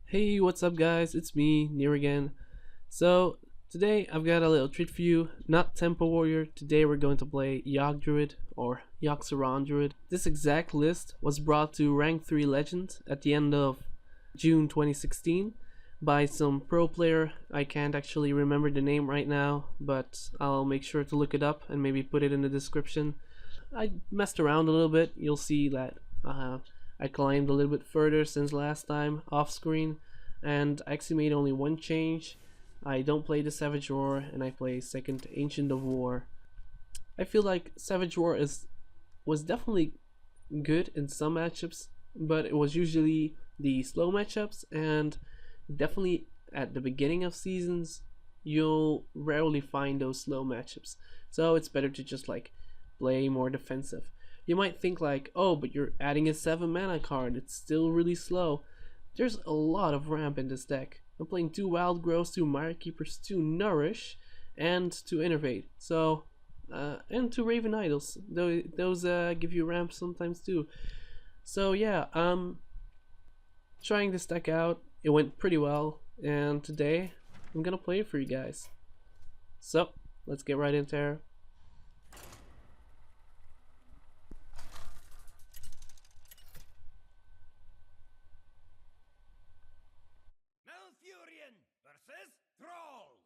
Hey, what's up guys? It's me, Near again. So, today I've got a little treat for you. Not Tempo Warrior, today we're going to play Yogg Druid or Yogg Druid. This exact list was brought to rank 3 legend at the end of June 2016 by some pro player. I can't actually remember the name right now, but I'll make sure to look it up and maybe put it in the description. I messed around a little bit. You'll see that I climbed a little bit further since last time off screen, and I actually made only one change. I don't play the Savage Roar, and I play second Ancient of War. I feel like Savage Roar was definitely good in some matchups, but it was usually the slow matchups, and definitely at the beginning of seasons you'll rarely find those slow matchups. So it's better to just like play more defensive. You might think like, oh, but you're adding a 7 mana card, it's still really slow. There's a lot of ramp in this deck. I'm playing 2 Wild Growths, 2 Mire Keepers, 2 Nourish, and 2 Innervate. So, and 2 Raven Idols. Those give you ramp sometimes too. So yeah, trying this deck out. It went pretty well, and today I'm gonna play it for you guys. So, let's get right into there. Versus Troll!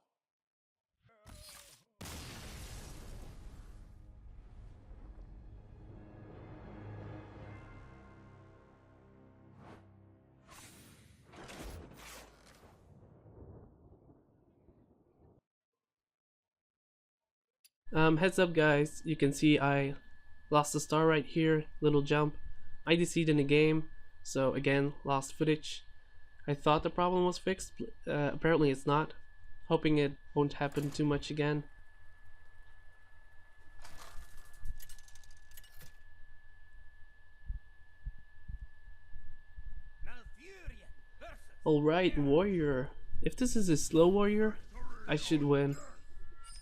Heads up guys, you can see I lost a star right here, little jump. I DC'd in the game, so again, lost footage. I thought the problem was fixed, apparently it's not. Hoping it won't happen too much again. Alright, warrior. If this is a slow warrior, I should win.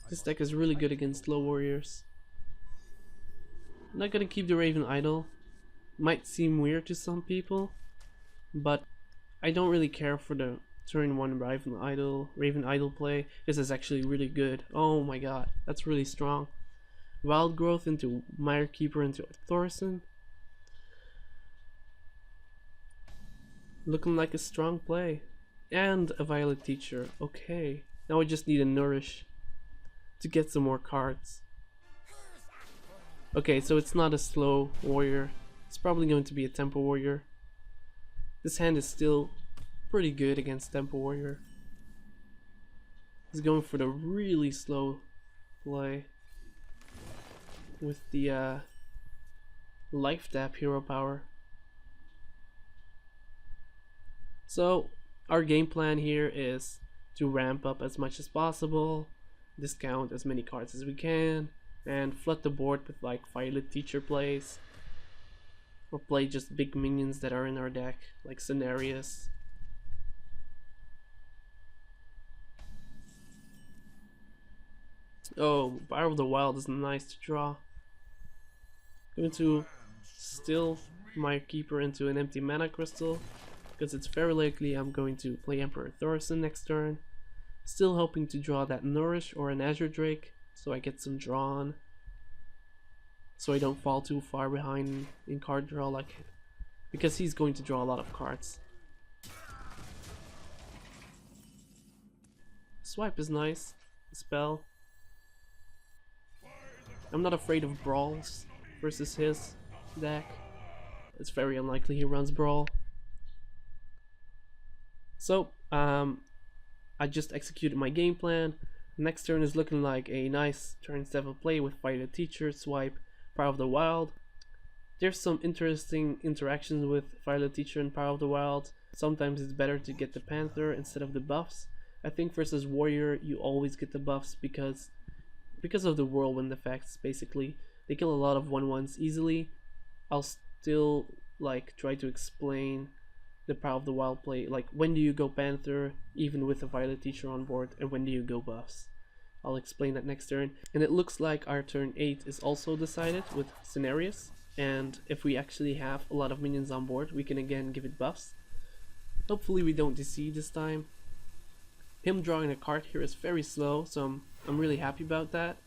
This deck is really good against slow warriors. I'm not gonna keep the Raven Idol. Might seem weird to some people, but I don't really care for the turn 1 Raven Idol play. This is actually really good. Oh my god, that's really strong. Wild Growth into Mire Keeper into Thorson. Looking like a strong play. And a Violet Teacher. Okay, now I just need a Nourish to get some more cards. Okay, so it's not a slow warrior. It's probably going to be a tempo warrior. This hand is still pretty good against tempo warrior. He's going for the really slow play with the life tap hero power. So our game plan here is to ramp up as much as possible, discount as many cards as we can, and flood the board with like Violet Teacher plays, or play just big minions that are in our deck, like Cenarius. Oh, Fire of the Wild is nice to draw. Going to still Mire Keeper into an empty mana crystal, because it's very likely I'm going to play Emperor Thorson next turn. Still hoping to draw that Nourish or an Azure Drake, so I get some drawn, so I don't fall too far behind in card draw, like, because he's going to draw a lot of cards. Swipe is nice. Spell. I'm not afraid of brawls versus his deck. It's very unlikely he runs brawl. So, I just executed my game plan. Next turn is looking like a nice turn 7 play with Violet Teacher, swipe, Power of the Wild. There's some interesting interactions with Violet Teacher and Power of the Wild. Sometimes it's better to get the Panther instead of the buffs. I think versus Warrior you always get the buffs because of the whirlwind effects. Basically, they kill a lot of 1/1s easily. I'll still like try to explain the Power of the Wild play, like when do you go Panther even with a Violet Teacher on board, and when do you go buffs. I'll explain that next turn. And it looks like our turn 8 is also decided with Cenarius, and if we actually have a lot of minions on board we can again give it buffs. Hopefully we don't DC this time. Him drawing a card here is very slow, so I'm really happy about that.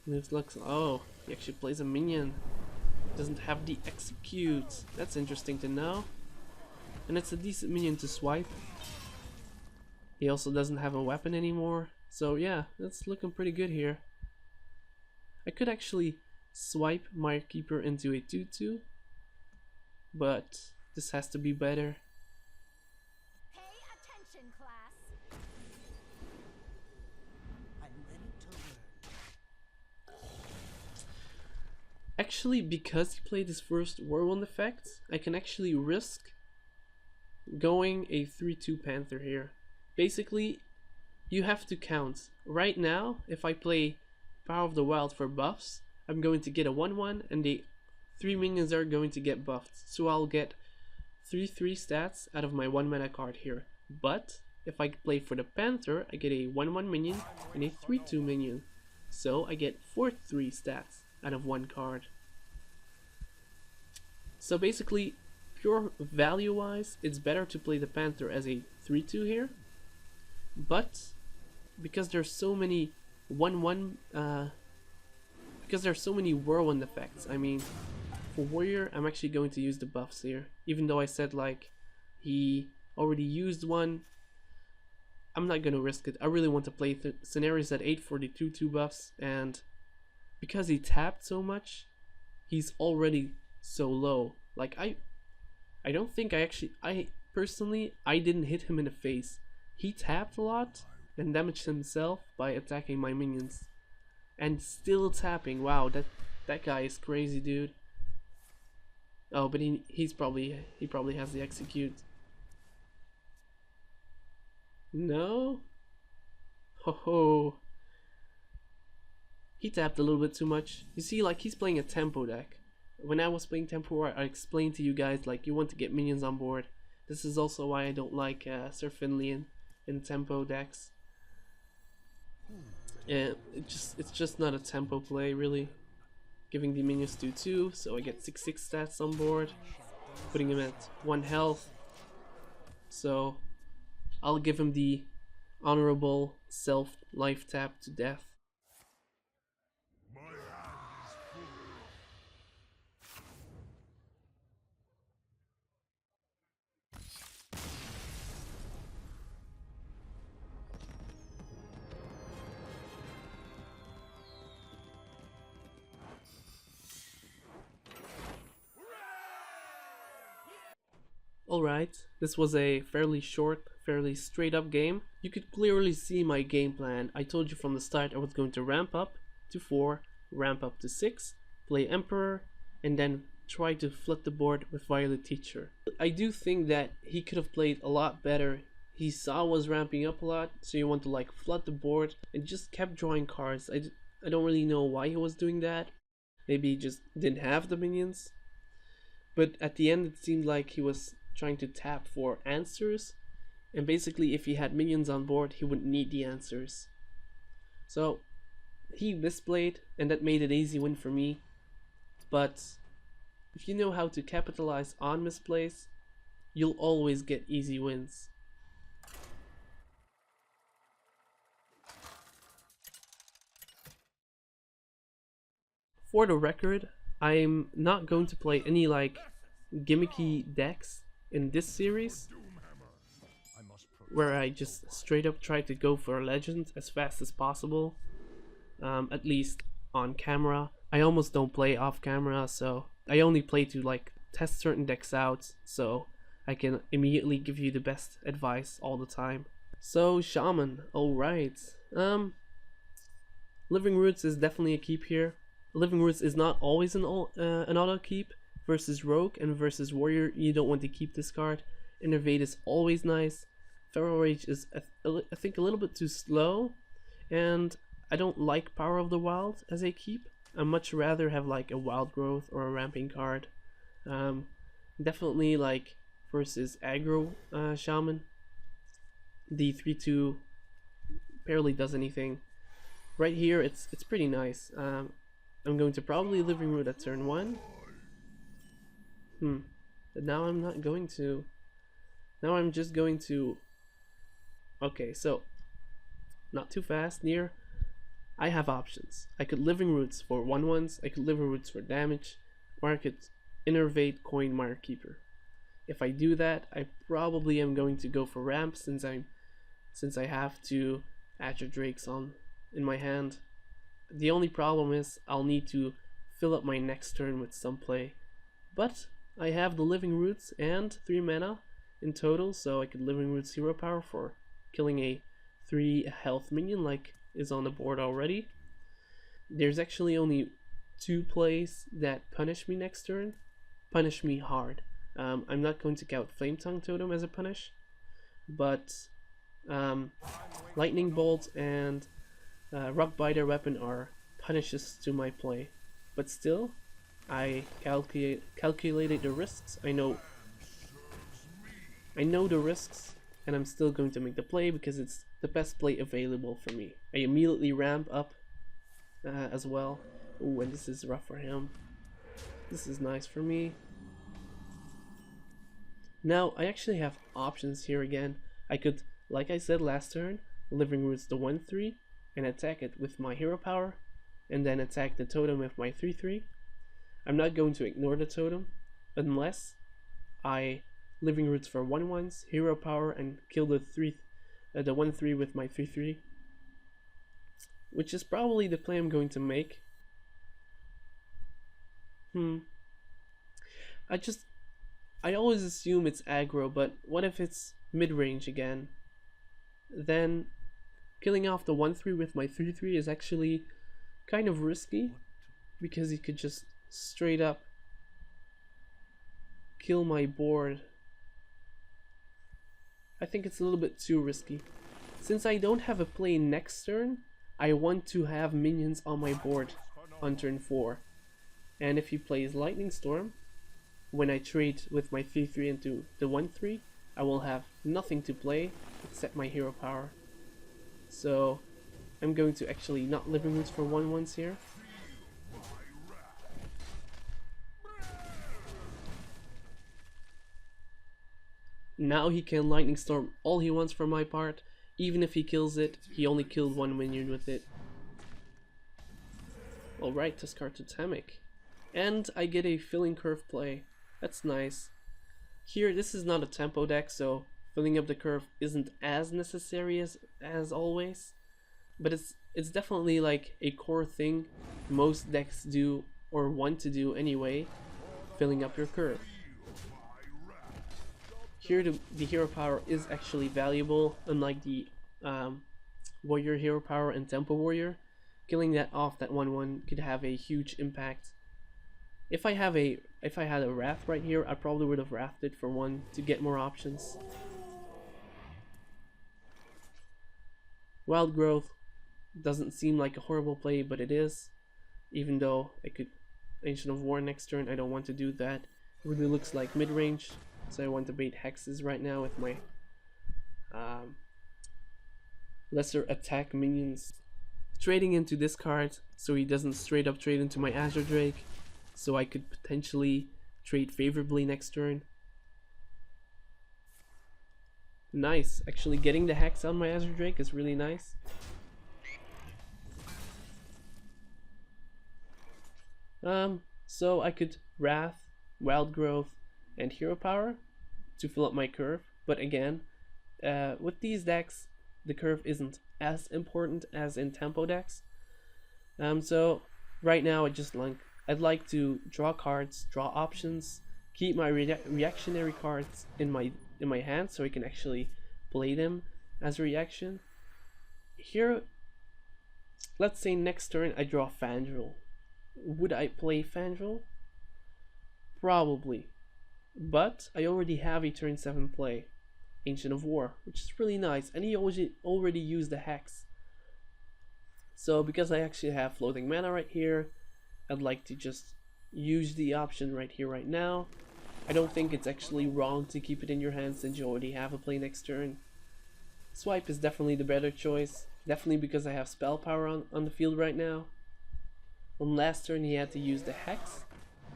And it looks, oh, he actually plays a minion. Doesn't have the execute. That's interesting to know. And it's a decent minion to swipe. He also doesn't have a weapon anymore. So yeah, that's looking pretty good here. I could actually swipe my keeper into a 2/2, but this has to be better. Pay attention, class. I'm ready to learn. Actually, because he played his first whirlwind effect, I can actually risk going a 3/2 Panther here. Basically, you have to count. Right now, if I play Power of the Wild for buffs, I'm going to get a 1/1 and the 3 minions are going to get buffed. So I'll get 3/3 stats out of my 1 mana card here. But if I play for the Panther, I get a 1/1 minion and a 3/2 minion. So I get 4/3 stats out of 1 card. So basically, pure value wise, it's better to play the Panther as a 3/2 here. But because there's so many 1/1 because there's so many whirlwind effects, I mean, for warrior I'm actually going to use the buffs here, even though I said like he already used one. I'm not gonna risk it. I really want to play scenarios at 8 for the 2/2 buffs, and because he tapped so much, he's already so low. Like I don't think I personally didn't hit him in the face. He tapped a lot and damaged himself by attacking my minions. And still tapping. Wow, that guy is crazy, dude. Oh, but he probably has the execute. No? Ho ho. He tapped a little bit too much. You see, like, he's playing a tempo deck. When I was playing tempo, I explained to you guys, like, you want to get minions on board. This is also why I don't like Sir Finley in tempo decks. And it's just not a tempo play, really. Giving the minions 2/2, so I get 6/6 stats on board, putting him at 1 health. So I'll give him the honorable self life tap to death. Alright, this was a fairly short, fairly straight up game. You could clearly see my game plan. I told you from the start I was going to ramp up to 4, ramp up to 6, play Emperor, and then try to flood the board with Violet Teacher. I do think that he could have played a lot better. He saw I was ramping up a lot, so you want to like flood the board, and just kept drawing cards. I don't really know why he was doing that. Maybe he just didn't have the minions. But at the end it seemed like he was trying to tap for answers, and basically if he had minions on board he wouldn't need the answers. So he misplayed, and that made an easy win for me. But if you know how to capitalize on misplays, you'll always get easy wins. For the record, I'm not going to play any like gimmicky decks in this series where I just straight up try to go for a legend as fast as possible, at least on camera. I almost don't play off camera, so I only play to like test certain decks out so I can immediately give you the best advice all the time. So Shaman, alright. Living Roots is definitely a keep here. Living Roots is not always an auto keep. Versus Rogue and versus Warrior, you don't want to keep this card. Innervate is always nice. Feral Rage is, I think, a little bit too slow, and I don't like Power of the Wild as a keep. I much rather have like a Wild Growth or a Ramping card. Definitely like versus aggro Shaman, the 3/2 barely does anything. Right here, it's pretty nice. I'm going to probably Living Root at turn 1. But now I'm not going to. Now I'm just going to... Okay, so not too fast. Near, I have options. I could Living Roots for 1/1s, I could Living Roots for damage, or I could Innervate Coin Mire Keeper. If I do that, I probably am going to go for ramp since I have two Azure Drakes on in my hand. The only problem is I'll need to fill up my next turn with some play. But I have the Living Roots and 3 mana in total, so I could Living Roots Hero Power for killing a 3 health minion like is on the board already. There's actually only 2 plays that punish me next turn. Punish me hard. I'm not going to count Flame Tongue Totem as a punish, but Lightning Bolt and Rock Biter Weapon are punishes to my play. But still, I calculated the risks. I know the risks, and I'm still going to make the play because it's the best play available for me. I immediately ramp up as well. Ooh, and this is rough for him. This is nice for me. Now, I actually have options here again. I could, like I said last turn, Living Roots the 1/3 and attack it with my hero power, and then attack the totem with my 3/3. I'm not going to ignore the totem unless I Living Roots for 1/1s, hero power, and kill the 1/3 with my 3/3, which is probably the play I'm going to make. I always assume it's aggro, but what if it's mid-range again? Then killing off the 1/3 with my 3/3 is actually kind of risky, because he could just straight up kill my board. I think it's a little bit too risky. Since I don't have a play next turn, I want to have minions on my board on turn 4. And if he plays Lightning Storm, when I trade with my 3/3 into the 1/3, I will have nothing to play except my hero power. So I'm going to actually not Living Roots for 1/1s here. Now he can Lightning Storm all he wants from my part. Even if he kills it, he only killed 1 minion with it. Alright, discard Totemic. And I get a Filling Curve play. That's nice. Here, this is not a tempo deck, so filling up the curve isn't as necessary as always. But it's definitely like a core thing most decks do or want to do anyway, filling up your curve. Here the hero power is actually valuable, unlike the warrior hero power and tempo warrior. Killing that off that 1/1 could have a huge impact. If I had a Wrath right here, I probably would have Wrathed it for 1 to get more options. Wild Growth doesn't seem like a horrible play, but it is. Even though I could Ancient of War next turn, I don't want to do that. It really looks like mid-range, so I want to bait Hexes right now with my lesser attack minions. Trading into this card so he doesn't straight up trade into my Azure Drake, so I could potentially trade favorably next turn. Nice, actually getting the Hex on my Azure Drake is really nice. So I could Wrath, Wild Growth, and Hero Power to fill up my curve, but again, with these decks, the curve isn't as important as in tempo decks. So right now I'd like to draw cards, draw options, keep my reactionary cards in my hand so I can actually play them as a reaction. Here, let's say next turn I draw Fandral. Would I play Fandral? Probably, but I already have a turn 7 play, Ancient of War, which is really nice, and he already used the Hex. So because I actually have floating mana right here, I'd like to just use the option right here right now. I don't think it's actually wrong to keep it in your hand since you already have a play next turn. Swipe is definitely the better choice, definitely because I have spell power on the field right now. On last turn he had to use the Hex,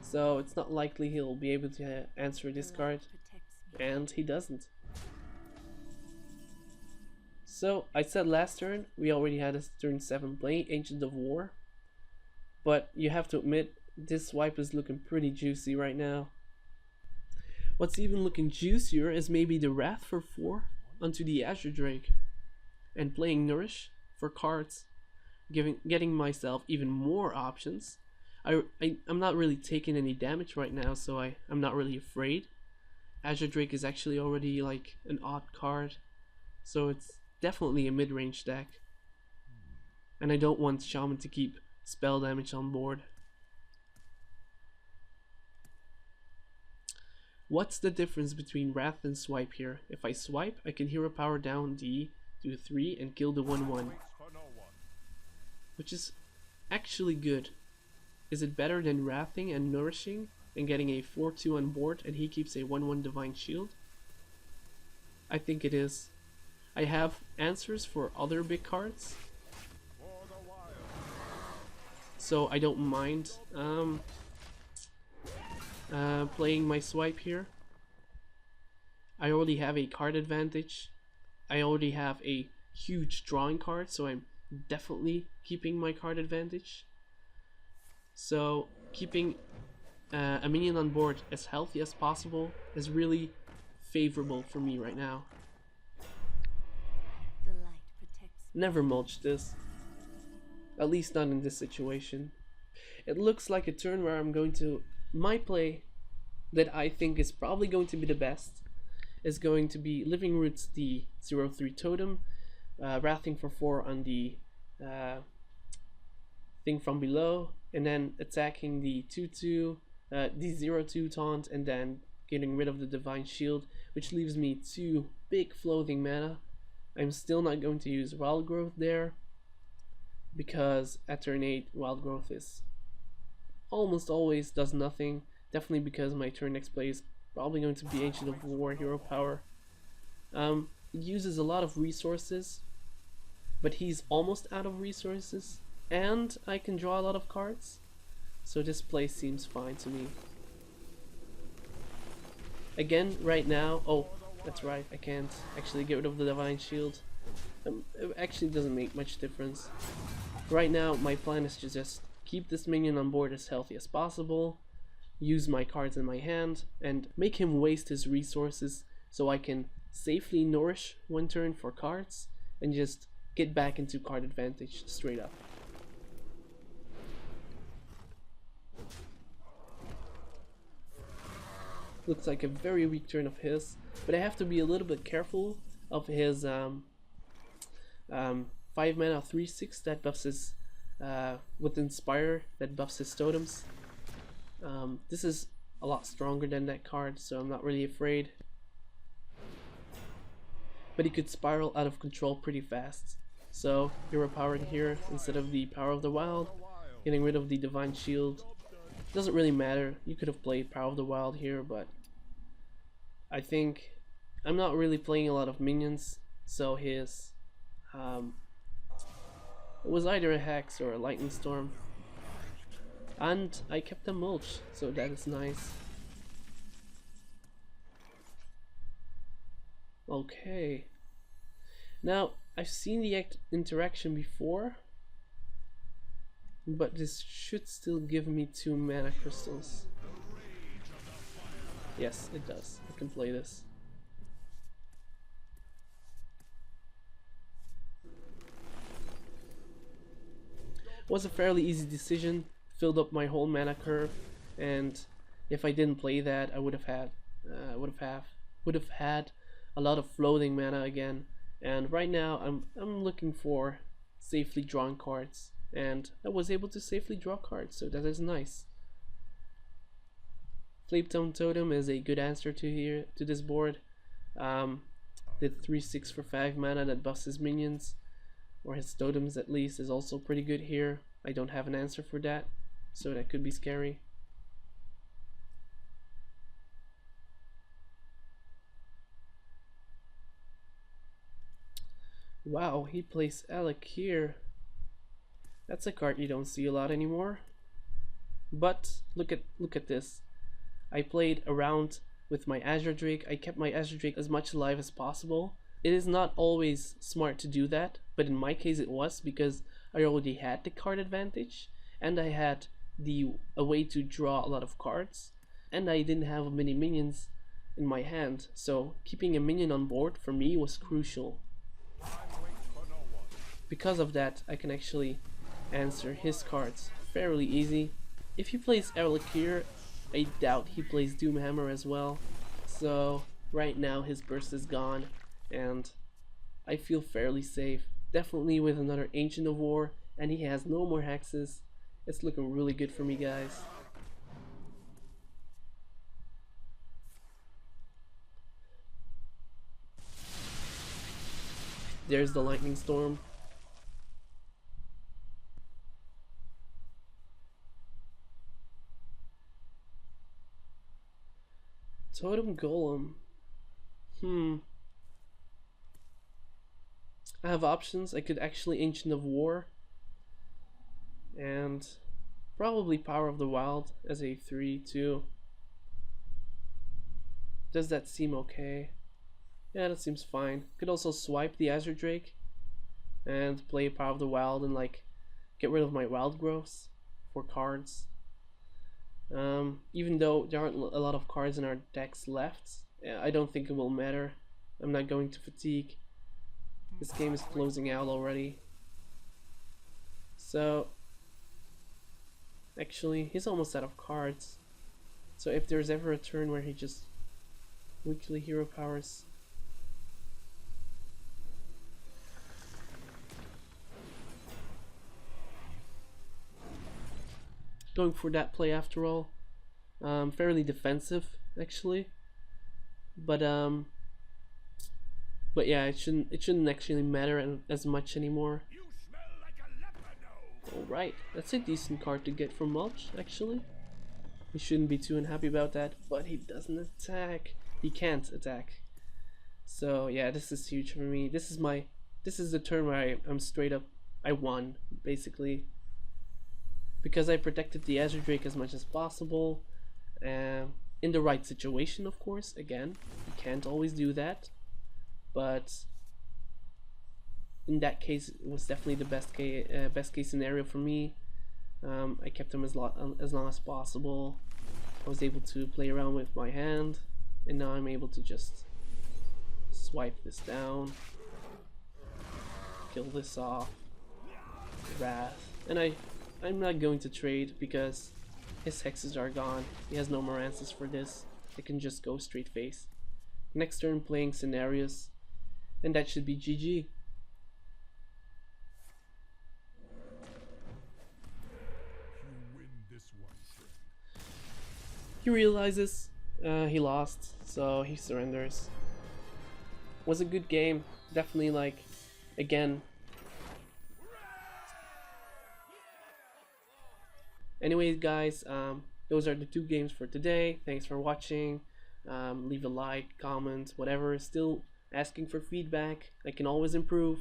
so it's not likely he'll be able to answer this card, and he doesn't. So I said last turn we already had a turn 7 play, Ancient of War. But you have to admit, this swipe is looking pretty juicy right now. What's even looking juicier is maybe the Wrath for 4 onto the Azure Drake. And playing Nourish for cards, getting myself even more options. I'm not really taking any damage right now, so I'm not really afraid. Azure Drake is actually already like an odd card, so it's definitely a mid-range deck. And I don't want Shaman to keep spell damage on board. What's the difference between Wrath and Swipe here? If I swipe, I can Hero Power down D, do 3 and kill the 1/1. Which is actually good. Is it better than Wrathing and Nourishing and getting a 4/2 on board and he keeps a 1/1 Divine Shield? I think it is. I have answers for other big cards, so I don't mind playing my swipe here. I already have a card advantage. I already have a huge drawing card, so I'm definitely keeping my card advantage. So keeping a minion on board as healthy as possible is really favorable for me right now. The light protects. Never mulch this. At least not in this situation. It looks like a turn where I'm going to... My play that I think is probably going to be the best is going to be Living Roots the 0/3 totem, Wrathing for 4 on the thing from below, and then attacking the 2/2, the 0/2 taunt, and then getting rid of the Divine Shield, which leaves me 2 big floating mana. I'm still not going to use Wild Growth there, because at turn 8 Wild Growth is almost always does nothing, definitely because my turn next play is probably going to be Ancient of War, Hero Power. It uses a lot of resources, but he's almost out of resources, and I can draw a lot of cards, so this play seems fine to me. Again, right now, oh, that's right, I can't actually get rid of the Divine Shield. It actually doesn't make much difference. Right now, my plan is to just keep this minion on board as healthy as possible, use my cards in my hand, and make him waste his resources so I can safely nourish one turn for cards and just get back into card advantage straight up. Looks like a very weak turn of his, but I have to be a little bit careful of his 5 mana 3/6 that buffs his with Inspire that buffs his totems. This is a lot stronger than that card, so I'm not really afraid. But he could spiral out of control pretty fast. So Hero Powered here instead of the Power of the Wild, getting rid of the Divine Shield. Doesn't really matter. You could have played Power of the Wild here, but I think I'm not really playing a lot of minions, so his it was either a Hex or a Lightning Storm. And I kept the mulch, so that is nice. Okay. Now, I've seen the interaction before, but this should still give me 2 mana crystals. Yes, it does. I can play this. It was a fairly easy decision. Filled up my whole mana curve, and if I didn't play that, I would have had a lot of floating mana again. And right now, I'm looking for safely drawn cards, and I was able to safely draw cards, so that is nice. Flametone Totem is a good answer to this board. The 3/6 for 5 mana that buffs his minions, or his totems at least, is also pretty good here. I don't have an answer for that, so that could be scary. Wow, he plays Alec here. That's a card you don't see a lot anymore. But look at this. I played around with my Azure Drake. I kept my Azure Drake as much alive as possible it is not always smart to do that, but in my case it was because I already had the card advantage and I had a way to draw a lot of cards, and I didn't have many minions in my hand, so keeping a minion on board for me was crucial. Because of that, I can actually answer his cards fairly easy. If he plays Erlikir, I doubt he plays Doomhammer as well, so right now his burst is gone and I feel fairly safe. Definitely with another Ancient of War, and he has no more hexes. It's looking really good for me, guys. There's the lightning storm. Totem Golem. I have options. I could actually Ancient of War and probably Power of the Wild as a 3/2. Does that seem okay? Yeah, that seems fine. Could also swipe the Azure Drake and play Power of the Wild and like get rid of my Wild Growths for cards. Even though there aren't a lot of cards in our decks left, I don't think it will matter. I'm not going to fatigue. This game is closing out already. So, actually, he's almost out of cards. So if there's ever a turn where he just weakly hero powers, going for that play after all. Fairly defensive actually, but yeah, it shouldn't actually matter as much anymore. Alright, that's a decent card to get from Mulch actually. He shouldn't be too unhappy about that, but he doesn't attack. He can't attack. So yeah, this is huge for me. This is the turn where I'm straight up, I won basically, because I protected the Azure Drake as much as possible, in the right situation of course. Again, you can't always do that, but in that case it was definitely the best case scenario for me. I kept him as long as possible. I was able to play around with my hand, and now I'm able to just swipe this down, kill this off, Wrath, and I'm not going to trade because his hexes are gone. He has no more answers for this. I can just go straight face. Next turn playing scenarios, and that should be GG. He realizes he lost, so he surrenders. Was a good game, definitely. Like, again. Anyways, guys, those are the 2 games for today. Thanks for watching. Leave a like, comment, whatever. Still asking for feedback. I can always improve.